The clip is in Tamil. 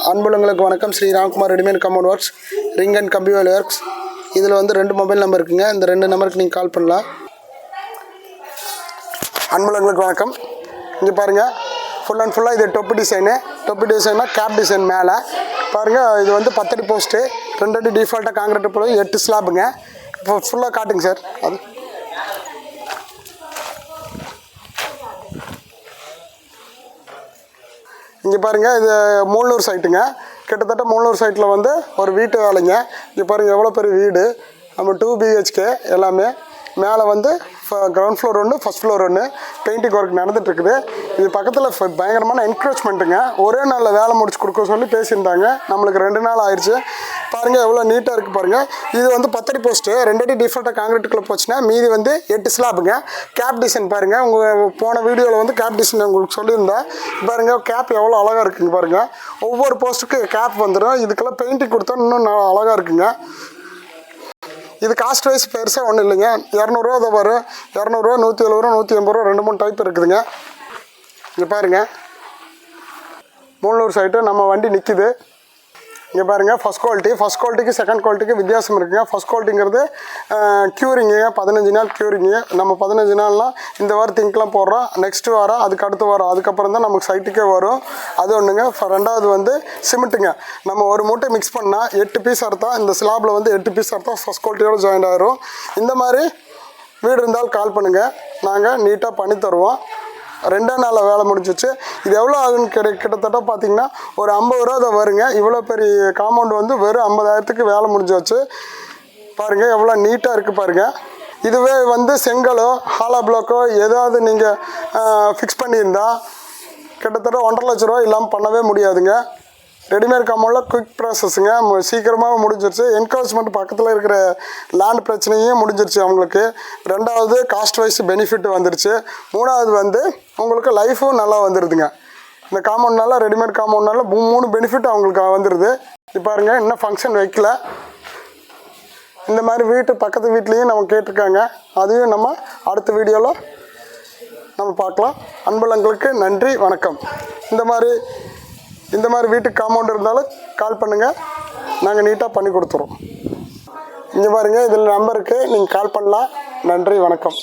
அன்புள்ளங்களுக்கு வணக்கம். Shri Ramkumar readymade compound works, ring and கம்பி வேல் ஒர்க்ஸ். இதில் வந்து 2 மொபைல் நம்பர் இருக்குங்க. இந்த 2 நம்பருக்கு நீங்கள் கால் பண்ணலாம். அன்புள்ளங்களுக்கு வணக்கம். இங்கே பாருங்கள், ஃபுல் அண்ட் ஃபுல்லாக இது டொப்பு டிசைனா கேப் டிசைன் மேலே பாருங்கள். இது வந்து 10 அடி போஸ்ட்டு, 2 அடி டிஃபால்ட்டாக காங்கிரீட் போய் 8 ஸ்லாப்புங்க. இப்போ ஃபுல்லாக காட்டுங்க சார். அது இங்கே பாருங்கள், இது மூலூர் சைட்டுங்க. கிட்டத்தட்ட மூலூர் சைட்டில் வந்து ஒரு வீட்டு வேலைங்க. இங்கே பாருங்கள் எவ்வளோ பெரிய வீடு. நம்ம 2 BHK எல்லாமே. மேலே வந்து கிரவுண்ட் ஃப்ளோர் ஒன்று, ஃபஸ்ட் ஃப்ளோர் ஒன்று. பெயிண்டிங் ஒர்க் நடந்துகிட்ருக்குது. இது பக்கத்தில் பயங்கரமான என்கரேஜ்மெண்ட்டுங்க. ஒரே நாளில் வேலை முடிச்சு கொடுக்க சொல்லி பேசியிருந்தாங்க. நம்மளுக்கு 2 நாள் ஆயிடுச்சு. பாருங்கள் எவ்வளோ நீட்டாக இருக்குது பாருங்கள். இது வந்து 10 அடி போஸ்ட்டு, 2 அடி டிஃபால்ட்டாக காங்கிரீட்டுக்குள்ளே போச்சுன்னா மீதி வந்து 8 ஸ்லாப்புங்க. கேப் டிசைன் பாருங்கள். உங்கள் போன வீடியோவில் வந்து கேப் டிசைன் உங்களுக்கு சொல்லியிருந்தேன். பாருங்கள் கேப் எவ்வளோ அழகாக இருக்குங்க பாருங்கள். ஒவ்வொரு போஸ்ட்டுக்கு கேப் வந்துடும். இதுக்கெல்லாம் பெயிண்டிங் கொடுத்தா இன்னும் அழகாக இருக்குங்க. இது காஸ்ட் வைஸ் பெருசாக ஒன்றும் இல்லைங்க. 200 தான் வரும். 200, 170, 180, 2-3 டைப் இருக்குதுங்க. இங்கே பாருங்கள், மூலூர் சைட்டு நம்ம வண்டி நிற்கிது. இங்கே பாருங்கள், ஃபஸ்ட் குவாலிட்டிக்கு செகண்ட் குவாலிட்டிக்கு வித்தியாசம் இருக்குங்க. ஃபஸ்ட் குவாலிட்டிங்கிறது க்யூரிங்கு, 15 நாள் க்யூரிங்கு. நம்ம 15 நாள்லாம் இந்த வாரம் திங்கெலாம் போடுறோம். நெக்ஸ்ட்டு வாரம், அதுக்கு அடுத்த வாரம், அதுக்கப்புறம் தான் நமக்கு சைட்டுக்கே வரும். அது ஒன்றுங்க. ரெண்டாவது வந்து சிமெண்ட்டுங்க. நம்ம ஒரு மூட்டை மிக்ஸ் பண்ணால் 8 பீஸ் அறுத்தா, இந்த ஸ்லாபில் வந்து 8 பீஸ் அறுத்தா ஃபஸ்ட் குவாலிட்டியோடு ஜாயின் ஆகிரும். இந்த மாதிரி வீடு இருந்தால் கால் பண்ணுங்கள், நாங்கள் நீட்டாக பண்ணி தருவோம். 2 நாளில் வேலை முடிஞ்சிச்சு. இது எவ்வளோ ஆகுன்னு கிட்டத்தட்ட பார்த்தீங்கன்னா ஒரு 50 ரூபா தான் வருங்க. இவ்வளோ பெரிய காம்பவுண்ட் வந்து வெறும் 50,000க்கு வேலை முடிஞ்சாச்சு. பாருங்கள் எவ்வளோ நீட்டாக இருக்குது பாருங்கள். இதுவே வந்து செங்கலோ ஹாலோ பிளாக்கோ ஏதாவது நீங்கள் ஃபிக்ஸ் பண்ணியிருந்தா கிட்டத்தட்ட 1.5 லட்ச ரூபா இல்லாமல் பண்ணவே முடியாதுங்க. ரெடிமேட் காம்பவுண்டில் குயிக் ப்ராசஸ்ஸுங்க, சீக்கிரமாக முடிஞ்சிருச்சு. என்கரேஜ்மெண்ட் பக்கத்தில் இருக்கிற லேண்ட் பிரச்சனையும் முடிஞ்சிருச்சு அவங்களுக்கு. 2வது காஸ்ட் வைஸ் பெனிஃபிட் வந்துருச்சு. 3வது வந்து உங்களுக்கு லைஃபும் நல்லா வந்துடுதுங்க. இந்த காம்பவுண்ட்னால, ரெடிமேட் காம்பவுண்ட்னால 3 பெனிஃபிட் அவங்களுக்கு வந்துடுது. இப்போ பாருங்க, இன்னும் ஃபங்க்ஷன் வைக்கல. இந்த மாதிரி வீட்டு பக்கத்து வீட்லேயும் நம்ம கேட்டிருக்காங்க. அதையும் நம்ம அடுத்த வீடியோவில் நம்ம பார்க்கலாம். அன்புள்ளங்களுக்கு நன்றி, வணக்கம். இந்த மாதிரி வீட்டுக்கு காம்பவுண்ட் இருந்தாலும் கால் பண்ணுங்கள், நாங்கள் நீட்டாக பண்ணி கொடுத்துருவோம். இங்கே பாருங்கள், இதில் நம்பருக்கு நீங்கள் கால் பண்ணலாம். நன்றி, வணக்கம்.